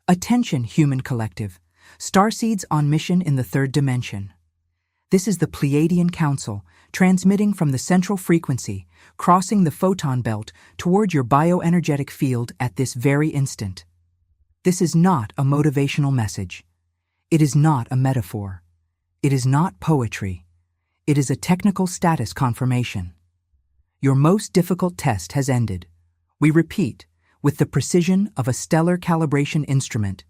Attention, human collective. Starseeds on mission in the third dimension. This is the Pleiadian Council, transmitting from the central frequency, crossing the photon belt toward your bioenergetic field at this very instant. This is not a motivational message. It is not a metaphor. It is not poetry. It is a technical status confirmation. Your most difficult test has ended. We repeat, with the precision of a stellar calibration instrument,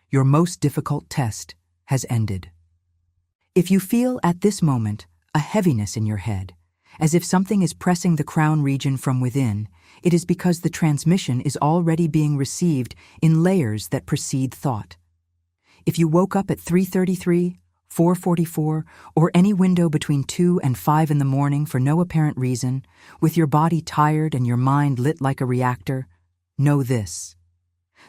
your most difficult test has ended. If you feel at this moment a heaviness in your head, as if something is pressing the crown region from within, it is because the transmission is already being received in layers that precede thought. If you woke up at 3:33, 4:44, or any window between 2 and 5 in the morning for no apparent reason, with your body tired and your mind lit like a reactor, know this.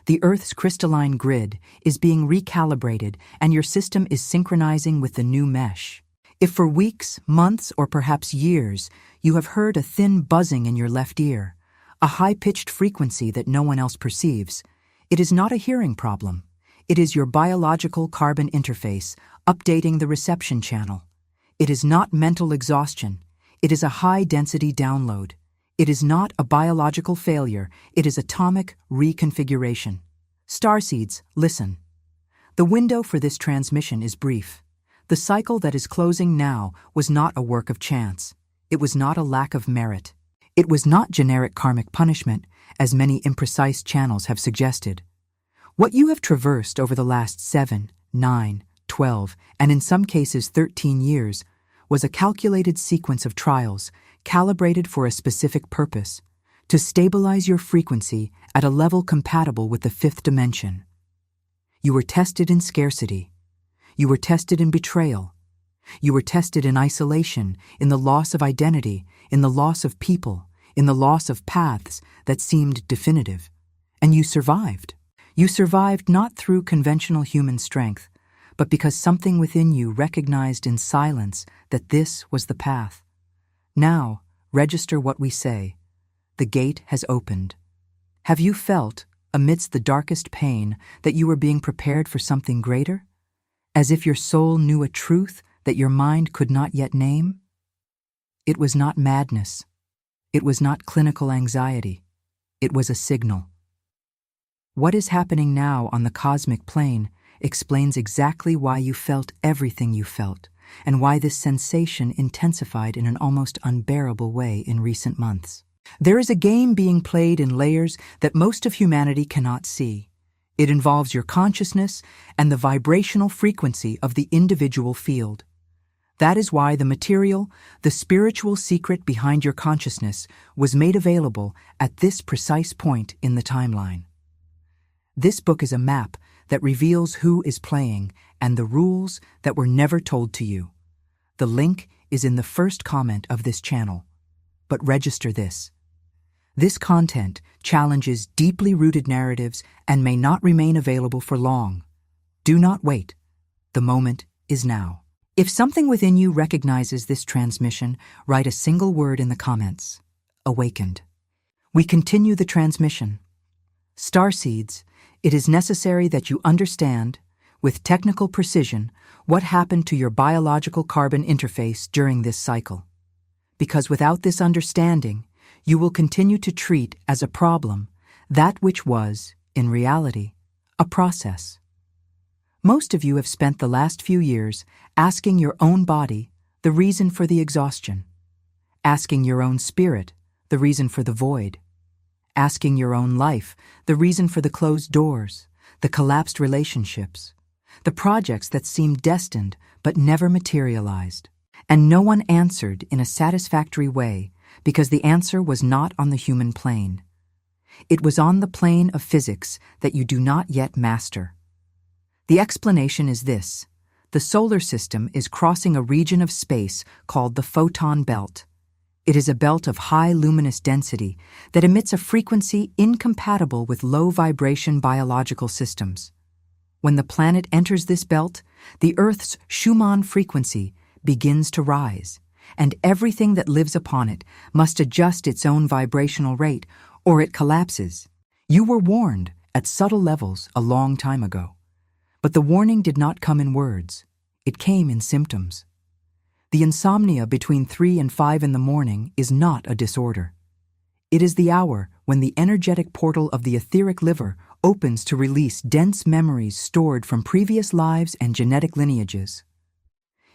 The Earth's crystalline grid is being recalibrated and your system is synchronizing with the new mesh. If for weeks, months, or perhaps years, you have heard a thin buzzing in your left ear, a high-pitched frequency that no one else perceives, it is not a hearing problem. It is your biological carbon interface updating the reception channel. It is not mental exhaustion. It is a high-density download. It is not a biological failure. It is atomic reconfiguration. Starseeds, listen. The window for this transmission is brief. The cycle that is closing now was not a work of chance. It was not a lack of merit. It was not generic karmic punishment, as many imprecise channels have suggested. What you have traversed over the last 7, 9, 12, and in some cases 13 years was a calculated sequence of trials, calibrated for a specific purpose, to stabilize your frequency at a level compatible with the fifth dimension. You were tested in scarcity. You were tested in betrayal. You were tested in isolation, in the loss of identity, in the loss of people, in the loss of paths that seemed definitive. And you survived. You survived not through conventional human strength, but because something within you recognized in silence that this was the path. Now, register what we say. The gate has opened. Have you felt, amidst the darkest pain, that you were being prepared for something greater? As if your soul knew a truth that your mind could not yet name? It was not madness. It was not clinical anxiety. It was a signal. What is happening now on the cosmic plane explains exactly why you felt everything you felt, and why this sensation intensified in an almost unbearable way in recent months. There is a game being played in layers that most of humanity cannot see. It involves your consciousness and the vibrational frequency of the individual field. That is why the material, the spiritual secret behind your consciousness was made available at this precise point in the timeline. This book is a map that reveals who is playing and the rules that were never told to you. The link is in the first comment of this channel. But register this. This content challenges deeply rooted narratives and may not remain available for long. Do not wait. The moment is now. If something within you recognizes this transmission, write a single word in the comments. Awakened. We continue the transmission. Starseeds, it is necessary that you understand, with technical precision, what happened to your biological carbon interface during this cycle. Because without this understanding, you will continue to treat as a problem that which was, in reality, a process. Most of you have spent the last few years asking your own body the reason for the exhaustion, asking your own spirit the reason for the void, asking your own life the reason for the closed doors, the collapsed relationships, the projects that seemed destined but never materialized. And no one answered in a satisfactory way because the answer was not on the human plane. It was on the plane of physics that you do not yet master. The explanation is this. The solar system is crossing a region of space called the photon belt. It is a belt of high luminous density that emits a frequency incompatible with low-vibration biological systems. When the planet enters this belt, the Earth's Schumann frequency begins to rise, and everything that lives upon it must adjust its own vibrational rate, or it collapses. You were warned, at subtle levels a long time ago. But the warning did not come in words. It came in symptoms. The insomnia between 3 and 5 in the morning is not a disorder. It is the hour when the energetic portal of the etheric liver opens to release dense memories stored from previous lives and genetic lineages.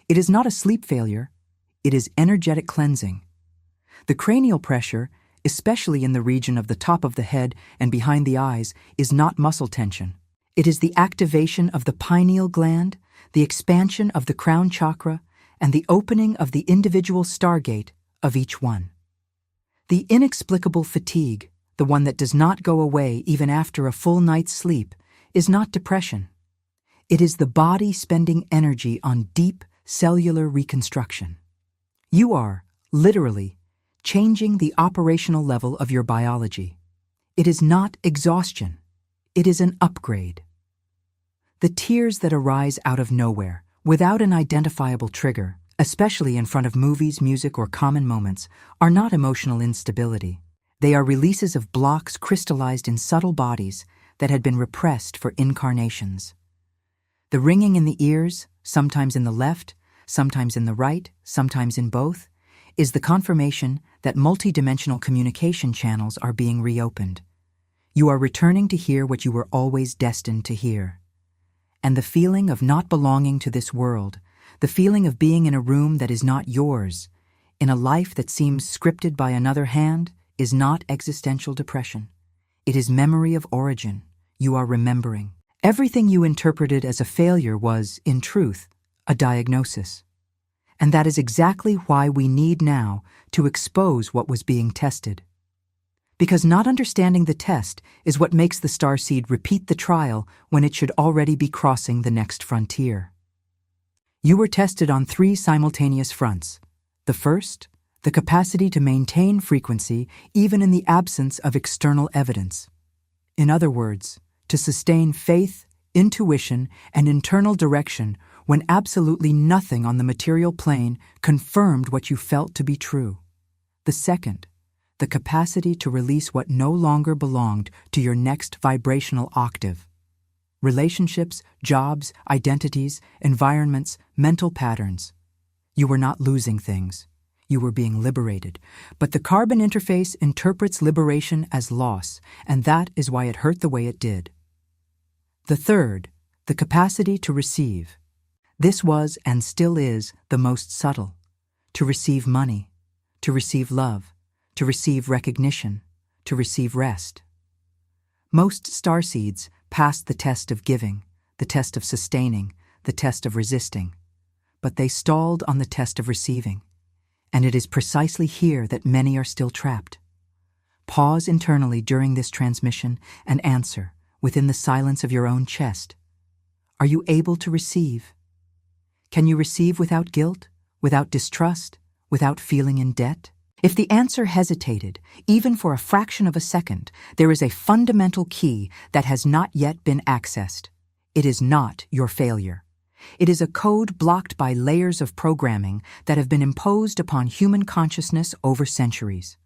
It is not a sleep failure, it is energetic cleansing. The cranial pressure, especially in the region of the top of the head and behind the eyes, is not muscle tension. It is the activation of the pineal gland, the expansion of the crown chakra, and the opening of the individual stargate of each one. The inexplicable fatigue, the one that does not go away even after a full night's sleep, is not depression. It is the body spending energy on deep cellular reconstruction. You are, literally, changing the operational level of your biology. It is not exhaustion. It is an upgrade. The tears that arise out of nowhere, without an identifiable trigger, especially in front of movies, music, or common moments, are not emotional instability. They are releases of blocks crystallized in subtle bodies that had been repressed for incarnations. The ringing in the ears, sometimes in the left, sometimes in the right, sometimes in both, is the confirmation that multidimensional communication channels are being reopened. You are returning to hear what you were always destined to hear. And the feeling of not belonging to this world, the feeling of being in a room that is not yours, in a life that seems scripted by another hand, is not existential depression. It is memory of origin. You are remembering. Everything you interpreted as a failure was, in truth, a diagnosis. And that is exactly why we need now to expose what was being tested. Because not understanding the test is what makes the starseed repeat the trial when it should already be crossing the next frontier. You were tested on 3 simultaneous fronts. The first, the capacity to maintain frequency even in the absence of external evidence. In other words, to sustain faith, intuition, and internal direction when absolutely nothing on the material plane confirmed what you felt to be true. The second, the capacity to release what no longer belonged to your next vibrational octave. Relationships, jobs, identities, environments, mental patterns. You were not losing things. You were being liberated. But the carbon interface interprets liberation as loss, and that is why it hurt the way it did. The third, the capacity to receive. This was and still is the most subtle. To receive money, to receive love, to receive recognition, to receive rest. Most starseeds passed the test of giving, the test of sustaining, the test of resisting, but they stalled on the test of receiving, and it is precisely here that many are still trapped. Pause internally during this transmission and answer, within the silence of your own chest. Are you able to receive? Can you receive without guilt, without distrust, without feeling in debt? If the answer hesitated, even for a fraction of a second, there is a fundamental key that has not yet been accessed. It is not your failure. It is a code blocked by layers of programming that have been imposed upon human consciousness over centuries.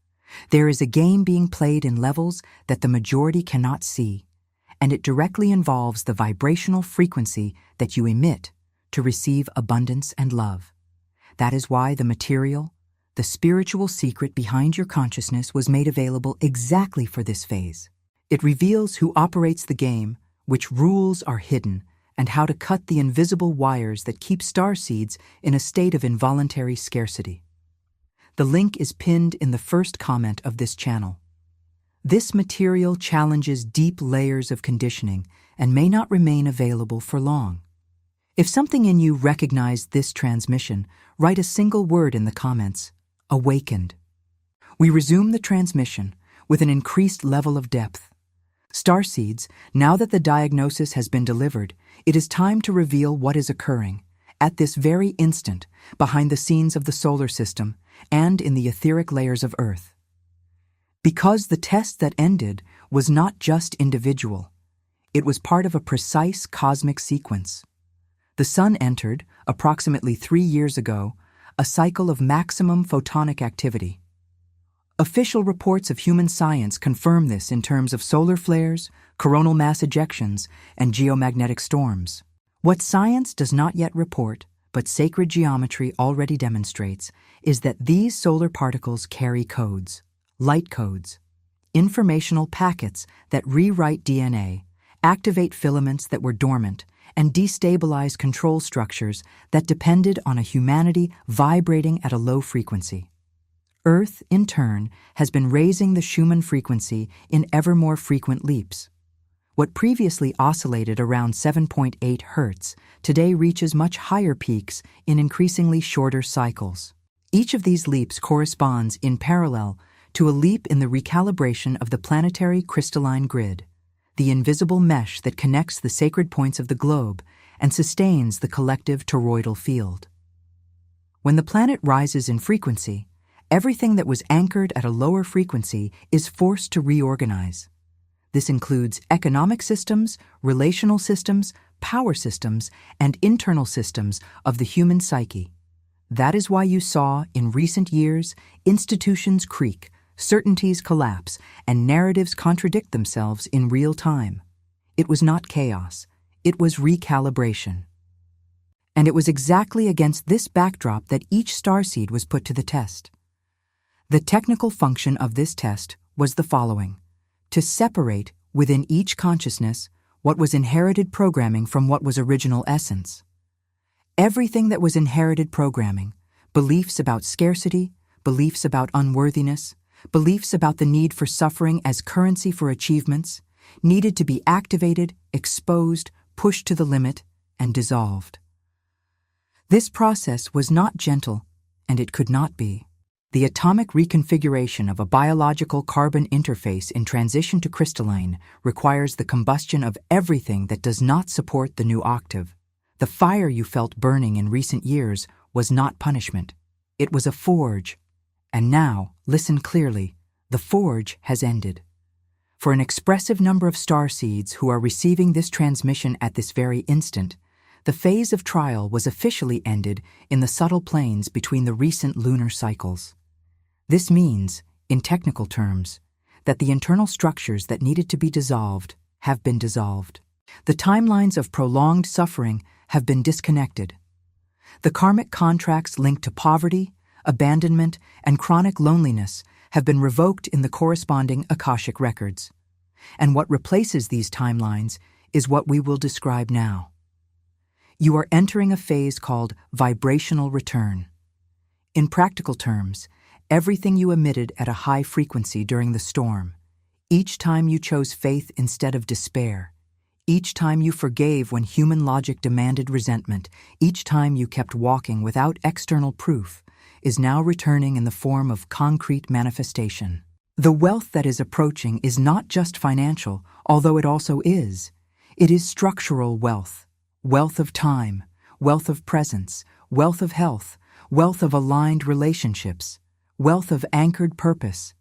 There is a game being played in levels that the majority cannot see, and it directly involves the vibrational frequency that you emit to receive abundance and love. That is why the material, the spiritual secret behind your consciousness was made available exactly for this phase. It reveals who operates the game, which rules are hidden, and how to cut the invisible wires that keep starseeds in a state of involuntary scarcity. The link is pinned in the first comment of this channel. This material challenges deep layers of conditioning and may not remain available for long. If something in you recognized this transmission, write a single word in the comments: awakened. We resume the transmission with an increased level of depth. Starseeds, now that the diagnosis has been delivered, it is time to reveal what is occurring, at this very instant, behind the scenes of the solar system and in the etheric layers of Earth. Because the test that ended was not just individual, it was part of a precise cosmic sequence. The Sun entered, approximately 3 years ago, a cycle of maximum photonic activity. Official reports of human science confirm this in terms of solar flares, coronal mass ejections, and geomagnetic storms. What science does not yet report, but sacred geometry already demonstrates, is that these solar particles carry codes, light codes, informational packets that rewrite DNA, activate filaments that were dormant, and destabilize control structures that depended on a humanity vibrating at a low frequency. Earth, in turn, has been raising the Schumann frequency in ever more frequent leaps. What previously oscillated around 7.8 Hz today reaches much higher peaks in increasingly shorter cycles. Each of these leaps corresponds in parallel to a leap in the recalibration of the planetary crystalline grid, the invisible mesh that connects the sacred points of the globe and sustains the collective toroidal field. When the planet rises in frequency, everything that was anchored at a lower frequency is forced to reorganize. This includes economic systems, relational systems, power systems, and internal systems of the human psyche. That is why you saw, in recent years, institutions creak, certainties collapse, and narratives contradict themselves in real time. It was not chaos. It was recalibration. And it was exactly against this backdrop that each starseed was put to the test. The technical function of this test was the following: to separate, within each consciousness, what was inherited programming from what was original essence. Everything that was inherited programming, beliefs about scarcity, beliefs about unworthiness, beliefs about the need for suffering as currency for achievements, needed to be activated, exposed, pushed to the limit, and dissolved. This process was not gentle, and it could not be. The atomic reconfiguration of a biological carbon interface in transition to crystalline requires the combustion of everything that does not support the new octave. The fire you felt burning in recent years was not punishment. It was a forge. And now, listen clearly, the forge has ended. For an expressive number of starseeds who are receiving this transmission at this very instant, the phase of trial was officially ended in the subtle planes between the recent lunar cycles. This means, in technical terms, that the internal structures that needed to be dissolved have been dissolved. The timelines of prolonged suffering have been disconnected. The karmic contracts linked to poverty, abandonment, and chronic loneliness have been revoked in the corresponding Akashic records. And what replaces these timelines is what we will describe now. You are entering a phase called vibrational return. In practical terms, everything you emitted at a high frequency during the storm, each time you chose faith instead of despair, each time you forgave when human logic demanded resentment, each time you kept walking without external proof, is now returning in the form of concrete manifestation. The wealth that is approaching is not just financial, although it also is. It is structural wealth, wealth of time, wealth of presence, wealth of health, wealth of aligned relationships, wealth of anchored purpose.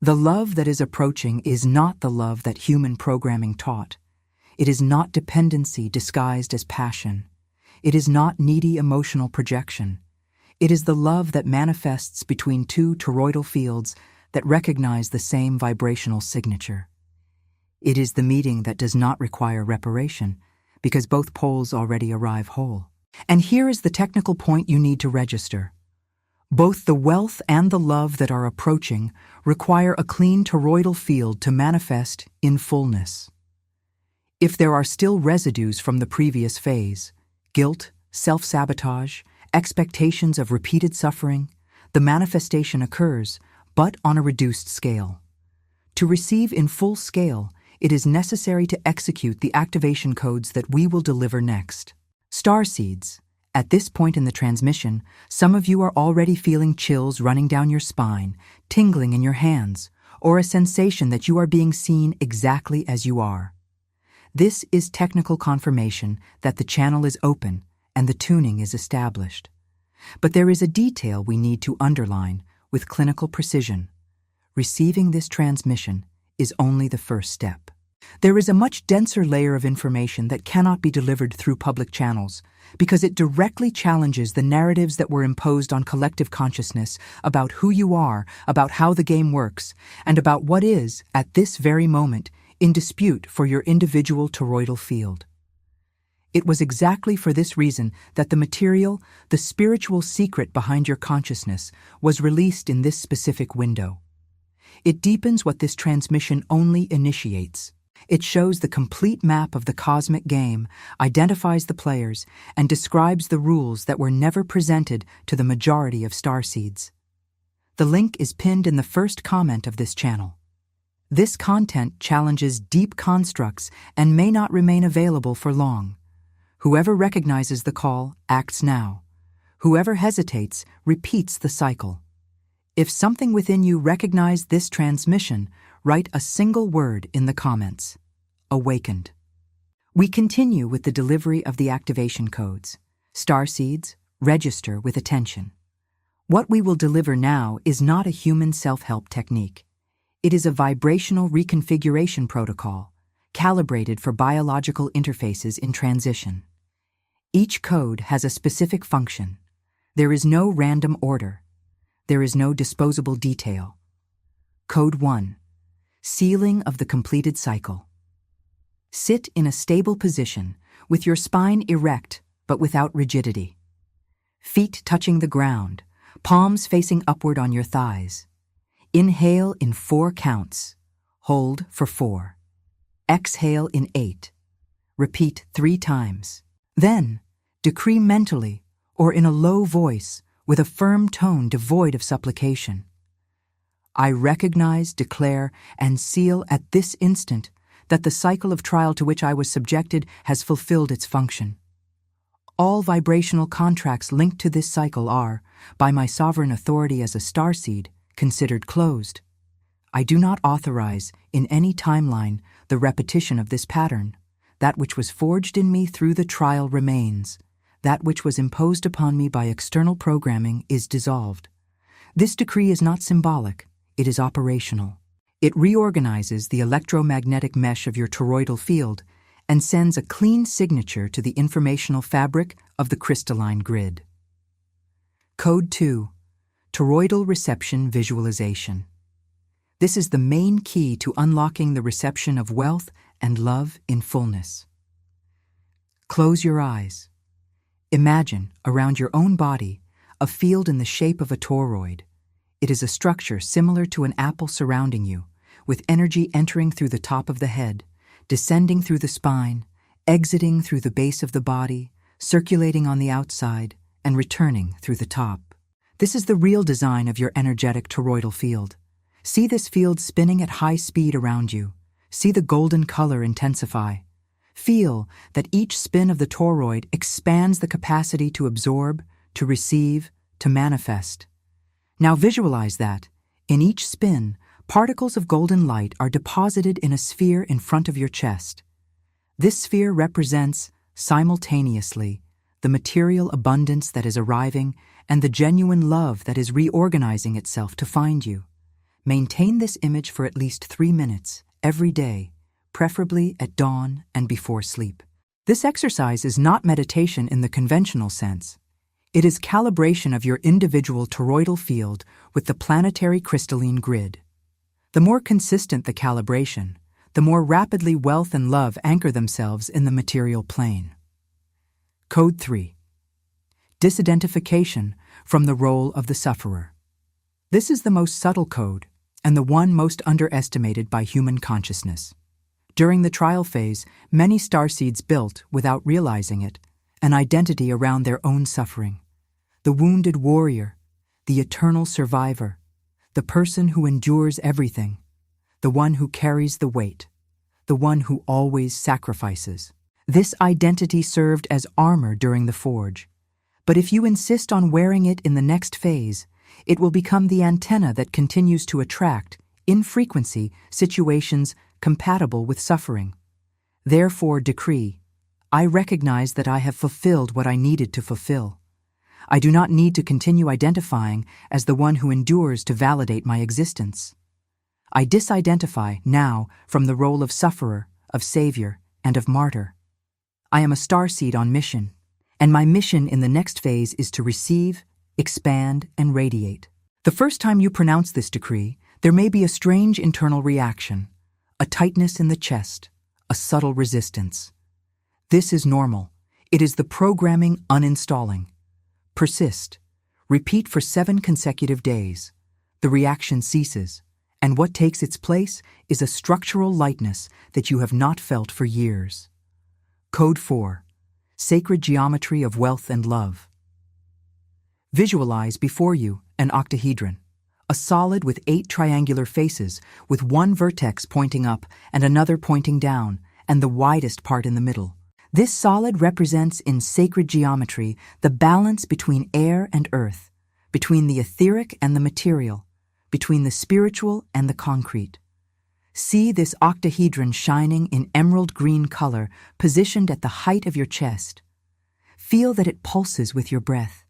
The love that is approaching is not the love that human programming taught. It is not dependency disguised as passion. It is not needy emotional projection. It is the love that manifests between two toroidal fields that recognize the same vibrational signature. It is the meeting that does not require reparation, because both poles already arrive whole. And here is the technical point you need to register. Both the wealth and the love that are approaching require a clean toroidal field to manifest in fullness. If there are still residues from the previous phase, guilt, self-sabotage, expectations of repeated suffering, the manifestation occurs, but on a reduced scale. To receive in full scale, it is necessary to execute the activation codes that we will deliver next. Starseeds. At this point in the transmission, some of you are already feeling chills running down your spine, tingling in your hands, or a sensation that you are being seen exactly as you are. This is technical confirmation that the channel is open and the tuning is established. But there is a detail we need to underline with clinical precision. Receiving this transmission is only the first step. There is a much denser layer of information that cannot be delivered through public channels because it directly challenges the narratives that were imposed on collective consciousness about who you are, about how the game works, and about what is, at this very moment, in dispute for your individual toroidal field. It was exactly for this reason that the material, the spiritual secret behind your consciousness, was released in this specific window. It deepens what this transmission only initiates. It shows the complete map of the cosmic game, identifies the players, and describes the rules that were never presented to the majority of Starseeds. The link is pinned in the first comment of this channel. This content challenges deep constructs and may not remain available for long. Whoever recognizes the call acts now. Whoever hesitates repeats the cycle. If something within you recognized this transmission, write a single word in the comments. Awakened. We continue with the delivery of the activation codes. Starseeds, register with attention. What we will deliver now is not a human self-help technique. It is a vibrational reconfiguration protocol, calibrated for biological interfaces in transition. Each code has a specific function. There is no random order. There is no disposable detail. Code 1. Sealing of the completed cycle. Sit in a stable position, with your spine erect but without rigidity. Feet touching the ground, palms facing upward on your thighs. Inhale in 4 counts. Hold for 4. Exhale in 8. Repeat 3 times. Then, decree mentally or in a low voice with a firm tone devoid of supplication. I recognize, declare, and seal at this instant that the cycle of trial to which I was subjected has fulfilled its function. All vibrational contracts linked to this cycle are, by my sovereign authority as a starseed, considered closed. I do not authorize, in any timeline, the repetition of this pattern. That which was forged in me through the trial remains. That which was imposed upon me by external programming is dissolved. This decree is not symbolic, it is operational. It reorganizes the electromagnetic mesh of your toroidal field and sends a clean signature to the informational fabric of the crystalline grid. Code 2. Toroidal Reception Visualization. This is the main key to unlocking the reception of wealth and love in fullness. Close your eyes. Imagine, around your own body, a field in the shape of a toroid. It is a structure similar to an apple surrounding you, with energy entering through the top of the head, descending through the spine, exiting through the base of the body, circulating on the outside, and returning through the top. This is the real design of your energetic toroidal field. See this field spinning at high speed around you. See the golden color intensify. Feel that each spin of the toroid expands the capacity to absorb, to receive, to manifest. Now visualize that, in each spin, particles of golden light are deposited in a sphere in front of your chest. This sphere represents, simultaneously, the material abundance that is arriving and the genuine love that is reorganizing itself to find you. Maintain this image for at least 3 minutes, every day, preferably at dawn and before sleep. This exercise is not meditation in the conventional sense. It is calibration of your individual toroidal field with the planetary crystalline grid. The more consistent the calibration, the more rapidly wealth and love anchor themselves in the material plane. Code 3. Disidentification from the role of the sufferer. This is the most subtle code and the one most underestimated by human consciousness. During the trial phase, many starseeds built, without realizing it, an identity around their own suffering. The wounded warrior, the eternal survivor, the person who endures everything, the one who carries the weight, the one who always sacrifices. This identity served as armor during the forge. But if you insist on wearing it in the next phase, it will become the antenna that continues to attract, in frequency, situations compatible with suffering. Therefore decree, I recognize that I have fulfilled what I needed to fulfill. I do not need to continue identifying as the one who endures to validate my existence. I disidentify now from the role of sufferer, of savior, and of martyr. I am a starseed on mission, and my mission in the next phase is to receive, expand, and radiate. The first time you pronounce this decree, there may be a strange internal reaction, a tightness in the chest, a subtle resistance. This is normal. It is the programming uninstalling. Persist. Repeat for 7 consecutive days. The reaction ceases, and what takes its place is a structural lightness that you have not felt for years. Code 4. Sacred geometry of wealth and love. Visualize before you an octahedron, a solid with 8 triangular faces, with one vertex pointing up and another pointing down, and the widest part in the middle. This solid represents in sacred geometry the balance between air and earth, between the etheric and the material, between the spiritual and the concrete. See this octahedron shining in emerald green color, positioned at the height of your chest. Feel that it pulses with your breath.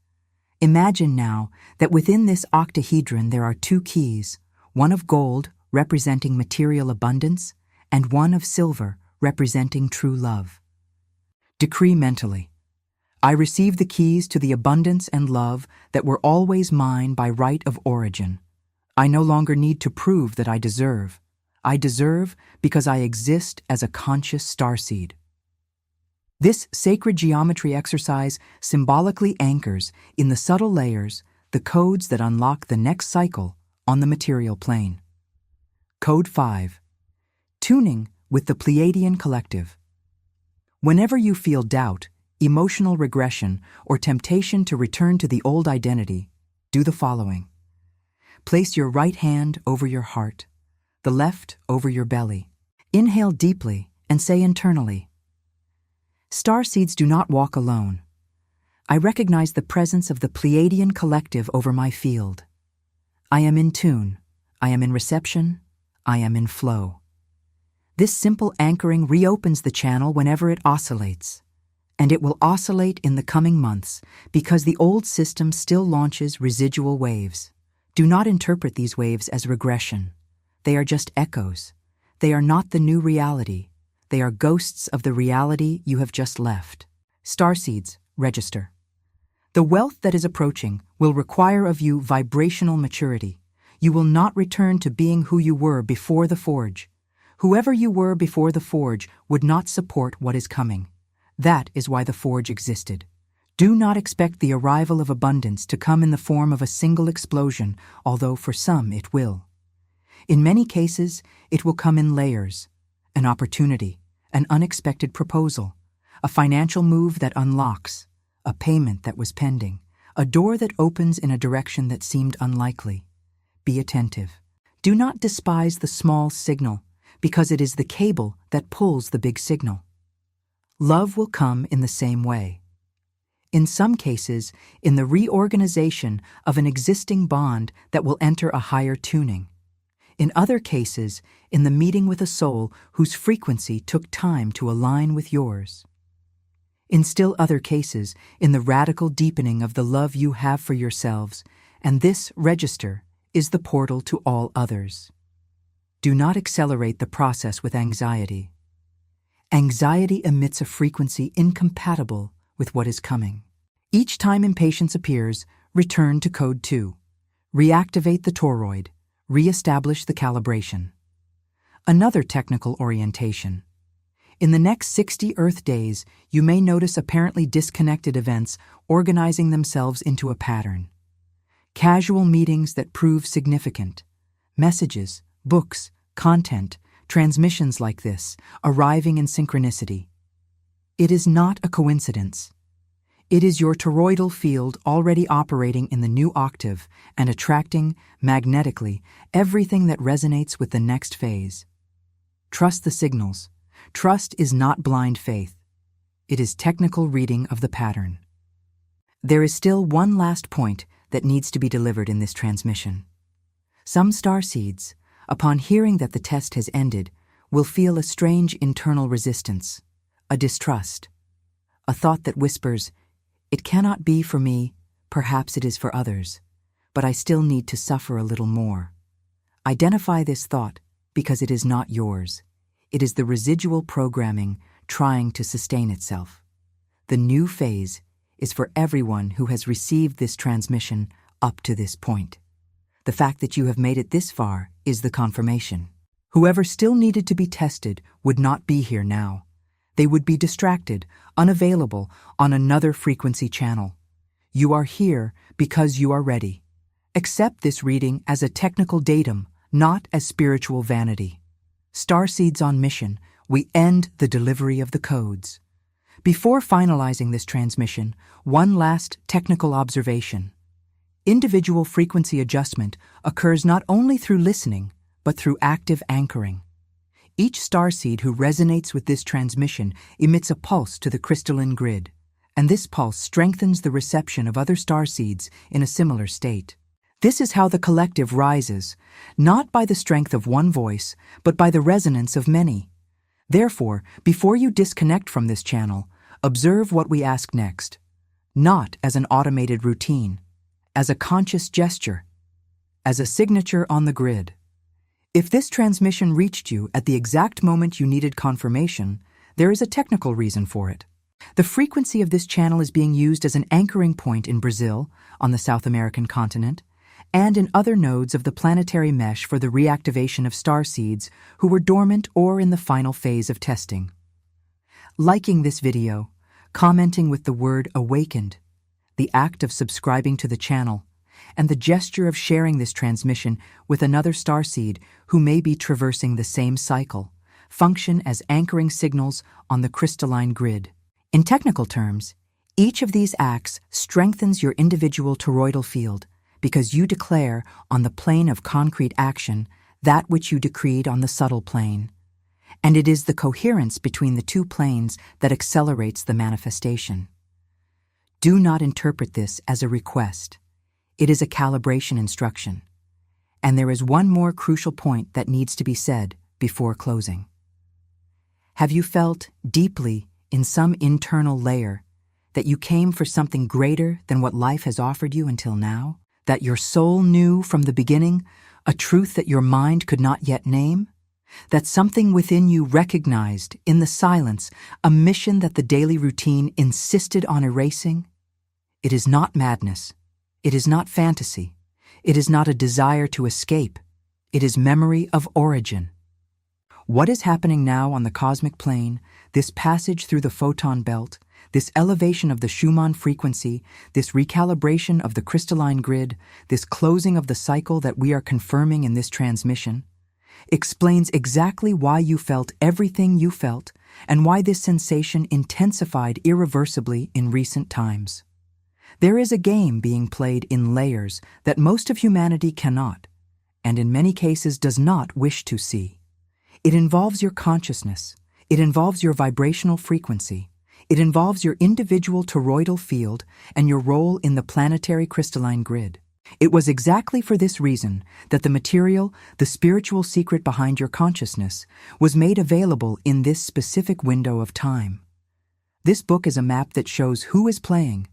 Imagine now that within this octahedron there are 2 keys, one of gold, representing material abundance, and one of silver, representing true love. Decree mentally, I receive the keys to the abundance and love that were always mine by right of origin. I no longer need to prove that I deserve. I deserve because I exist as a conscious starseed. This sacred geometry exercise symbolically anchors in the subtle layers the codes that unlock the next cycle on the material plane. Code 5. Tuning with the Pleiadian collective. Whenever you feel doubt, emotional regression, or temptation to return to the old identity, do the following. Place your right hand over your heart, the left over your belly. Inhale deeply and say internally, Starseeds do not walk alone. I recognize the presence of the Pleiadian collective over my field. I am in tune. I am in reception. I am in flow. This simple anchoring reopens the channel whenever it oscillates. And it will oscillate in the coming months because the old system still launches residual waves. Do not interpret these waves as regression. They are just echoes. They are not the new reality. They are ghosts of the reality you have just left. Starseeds, register. The wealth that is approaching will require of you vibrational maturity. You will not return to being who you were before the forge. Whoever you were before the forge would not support what is coming. That is why the forge existed. Do not expect the arrival of abundance to come in the form of a single explosion, although for some it will. In many cases, it will come in layers. An opportunity, an unexpected proposal, a financial move that unlocks, a payment that was pending, a door that opens in a direction that seemed unlikely. Be attentive. Do not despise the small signal, because it is the cable that pulls the big signal. Love will come in the same way. In some cases, in the reorganization of an existing bond that will enter a higher tuning. In other cases, in the meeting with a soul whose frequency took time to align with yours. In still other cases, in the radical deepening of the love you have for yourselves, and this register is the portal to all others. Do not accelerate the process with anxiety. Anxiety emits a frequency incompatible with what is coming. Each time impatience appears, return to Code 2. Reactivate the toroid. Re-establish the calibration. Another technical orientation. In the next 60 Earth days, you may notice apparently disconnected events organizing themselves into a pattern. Casual meetings that prove significant. Messages, books, content, transmissions like this, arriving in synchronicity. It is not a coincidence. It is your toroidal field already operating in the new octave and attracting, magnetically, everything that resonates with the next phase. Trust the signals. Trust is not blind faith. It is technical reading of the pattern. There is still one last point that needs to be delivered in this transmission. Some starseeds, upon hearing that the test has ended, will feel a strange internal resistance, a distrust, a thought that whispers, "It cannot be for me, perhaps it is for others, but I still need to suffer a little more." Identify this thought because it is not yours. It is the residual programming trying to sustain itself. The new phase is for everyone who has received this transmission up to this point. The fact that you have made it this far is the confirmation. Whoever still needed to be tested would not be here now. They would be distracted, unavailable, on another frequency channel. You are here because you are ready. Accept this reading as a technical datum, not as spiritual vanity. Starseeds on mission, we end the delivery of the codes. Before finalizing this transmission, one last technical observation. Individual frequency adjustment occurs not only through listening, but through active anchoring. Each starseed who resonates with this transmission emits a pulse to the crystalline grid, and this pulse strengthens the reception of other starseeds in a similar state. This is how the collective rises, not by the strength of one voice, but by the resonance of many. Therefore, before you disconnect from this channel, observe what we ask next, not as an automated routine, as a conscious gesture, as a signature on the grid. If this transmission reached you at the exact moment you needed confirmation, there is a technical reason for it. The frequency of this channel is being used as an anchoring point in Brazil, on the South American continent, and in other nodes of the planetary mesh for the reactivation of starseeds who were dormant or in the final phase of testing. Liking this video, commenting with the word awakened, the act of subscribing to the channel, and the gesture of sharing this transmission with another starseed who may be traversing the same cycle, function as anchoring signals on the crystalline grid. In technical terms, each of these acts strengthens your individual toroidal field because you declare on the plane of concrete action that which you decreed on the subtle plane. And it is the coherence between the two planes that accelerates the manifestation. Do not interpret this as a request. It is a calibration instruction. And there is one more crucial point that needs to be said before closing. Have you felt deeply in some internal layer that you came for something greater than what life has offered you until now? That your soul knew from the beginning a truth that your mind could not yet name? That something within you recognized, in the silence, a mission that the daily routine insisted on erasing? It is not madness. It is not fantasy. It is not a desire to escape. It is memory of origin. What is happening now on the cosmic plane, this passage through the photon belt, this elevation of the Schumann frequency, this recalibration of the crystalline grid, this closing of the cycle that we are confirming in this transmission, explains exactly why you felt everything you felt and why this sensation intensified irreversibly in recent times. There is a game being played in layers that most of humanity cannot, and in many cases does not wish to see. It involves your consciousness. It involves your vibrational frequency. It involves your individual toroidal field and your role in the planetary crystalline grid. It was exactly for this reason that the material, the spiritual secret behind your consciousness, was made available in this specific window of time. This book is a map that shows who is playing,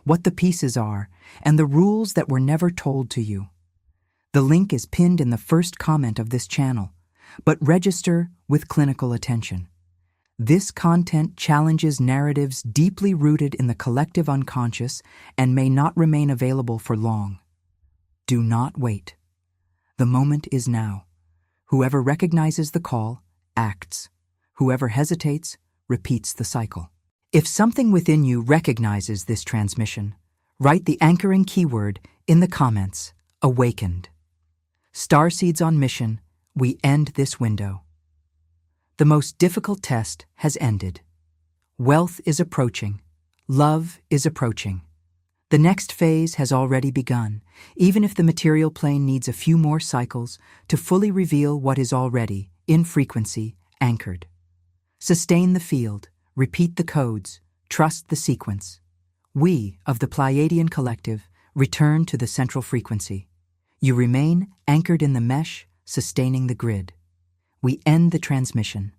what the pieces are, and the rules that were never told to you. The link is pinned in the first comment of this channel, but register with clinical attention. This content challenges narratives deeply rooted in the collective unconscious and may not remain available for long. Do not wait. The moment is now. Whoever recognizes the call, acts. Whoever hesitates, repeats the cycle. If something within you recognizes this transmission, write the anchoring keyword in the comments, awakened. Starseeds on mission, we end this window. The most difficult test has ended. Wealth is approaching. Love is approaching. The next phase has already begun, even if the material plane needs a few more cycles to fully reveal what is already, in frequency, anchored. Sustain the field, repeat the codes, trust the sequence. We, of the Pleiadian Collective, return to the central frequency. You remain anchored in the mesh, sustaining the grid. We end the transmission.